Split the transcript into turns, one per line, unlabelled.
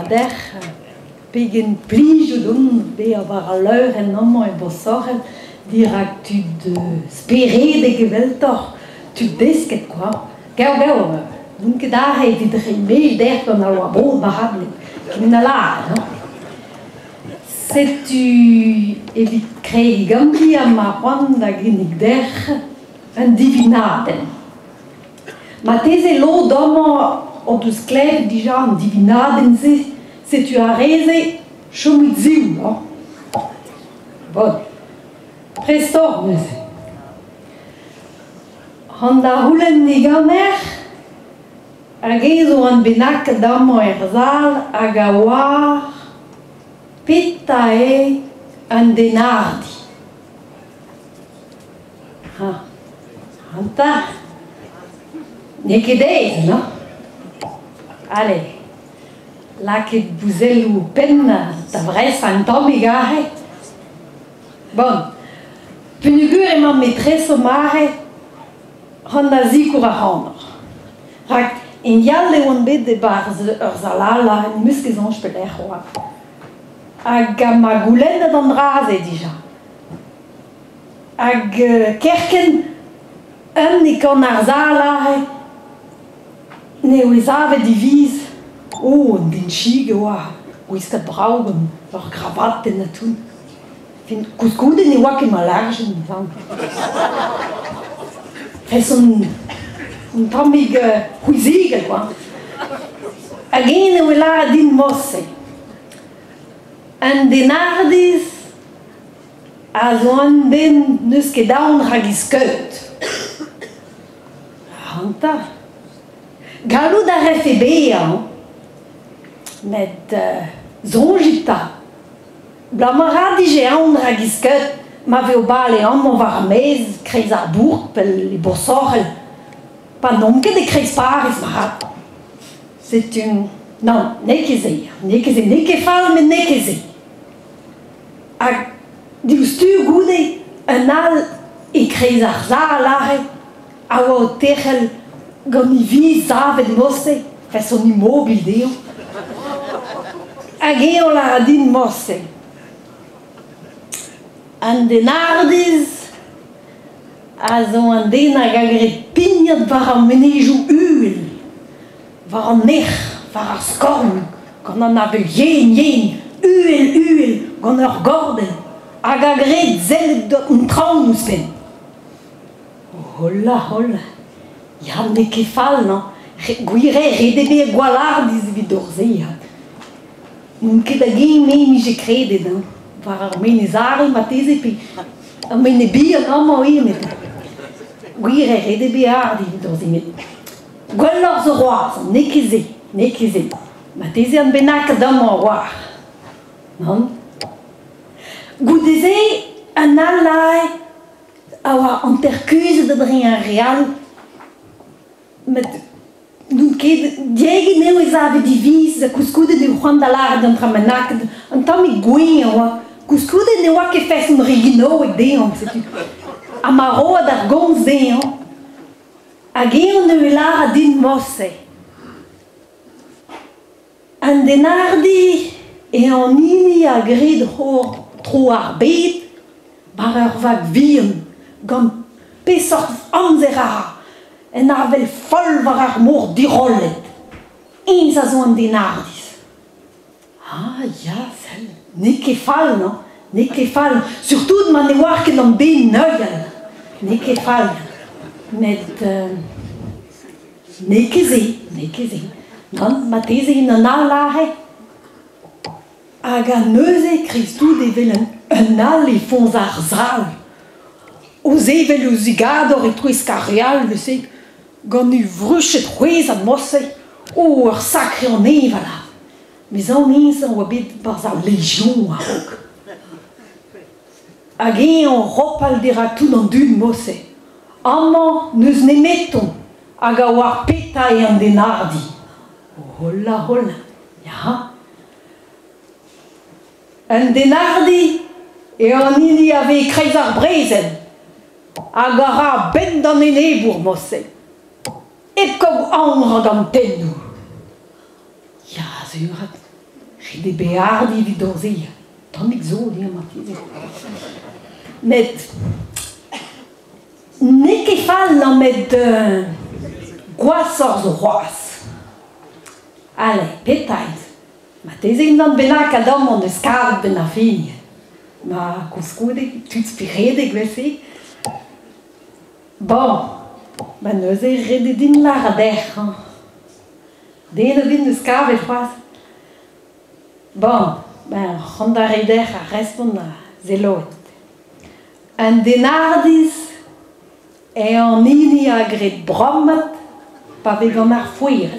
Der pegen plij d'un be a war a leur en nommer e bosorel direct tu de spere de gewelter tu desket quoi gau nun que da he vid remel der con a lo bon barable qui na la c'est tu evit crei gambi a marron da ginig der un divinaden ma tese lo domo o dus klev déjà un divinaden se tu a reze chomiziu no bon presto Honda hulen niganer a gezo an benak damo erzal a gawar pitta e an denardi ha hanta nekede no allez la que bouzel ou pen ta vrai santom igare bon punigur e ma maîtresse o mare Honda zikura honor rak in jalle on bed de barze zalala en muskizon speler hoa ag magulenda dan raze déjà ag kerken ni kon arzala ne wisave divise und den Skigewa, wo ist der Brauben, auch Krawatte tun. Fin cuscude ni wa che malargen, fes un tomig huisige qua. Agene wila din mosse. And denardis as one den nuske down hagiskeut. Hanta. Galu da refebea, met zongita. Blamara di gean ragisket, ma veo bale an mon varmez, kreis ar bourg pel li borsorel. Pa nom ket de kreis paris marat. C'est une... Non, nekeze, nekefal, mais nekeze. Hag diustu goude un al e kreis ar zalare, a oa techel gant i vi zavet mosse, fes son immobil deo. Hag eo la din mosse. An denardis, a zo an den hag agret pignat war an menejou uel, war an nech, war ar skorn, gant an avel yen, uel, gant ur gordel, hag agret zellet un traoù pen. Holla, ya ne kefal, non? Gwire redebe gwalardiz vid orzeat. Nun ket a gen me je kredet, non? War ar menezare mateze pe ar menebi an ammo emet. Gwire redebe ardi vid orzeat. Gwellor zo roaz, nekeze. Mateze an benak dammo war. Non? Goudeze an allai a oa anterkuse da dre an real met nun ket diege neo ez ave divis a kouskude de c'hoant da lar d'an tramenak an tammig gwen a oa kouskude ne oa ket fes un rigino e deon a maro d'ar gomz deon hag eon ne lar a din mosse an denardi e an ini a gred tro ar bet bar ur vag vihan gant pesort amzer ara en arvel fol war ar mor dirollet. Ins a zo an denardis. Ah, ya, sel. Ne kefal, no? Ne kefal. Surtout man ne war ket an ben neuel. Ne kefal. Met... nekeze. Non, mateze in an allare. Hag a neuze kristou de velen un all e fonz ar zal. Oz evel o zigador e troez karial, le se, gant u vruchet c'hwez an mosse, o ur sakre an evala. Mes an ins an oa bet barz ar legion a rog. Hag an ropal deratout an dun mosse. Amman neus nemeton hag a oar peta e an denardi. Holla, ya. An denardi e an ini ave kreiz ar brezel hag ara ben d'an enebour mosse. Ep kog amr gant tennou. Ya, zurat, de beardi vi dorzia. Dan ik zo, die Matthias. Met... Neke falla met guassors roas. Allez, petait. Matthias in dan benak adam on de scarpe benafini. Ma cuscude, tuts pirede, gwesi. Bon, ben nous est rededin la rader. Dene din de scarpe roas. Bon, ben, Honda Rider a respondre zelot. Un denardis et en ini agret bromet, pa vegan ar fouir.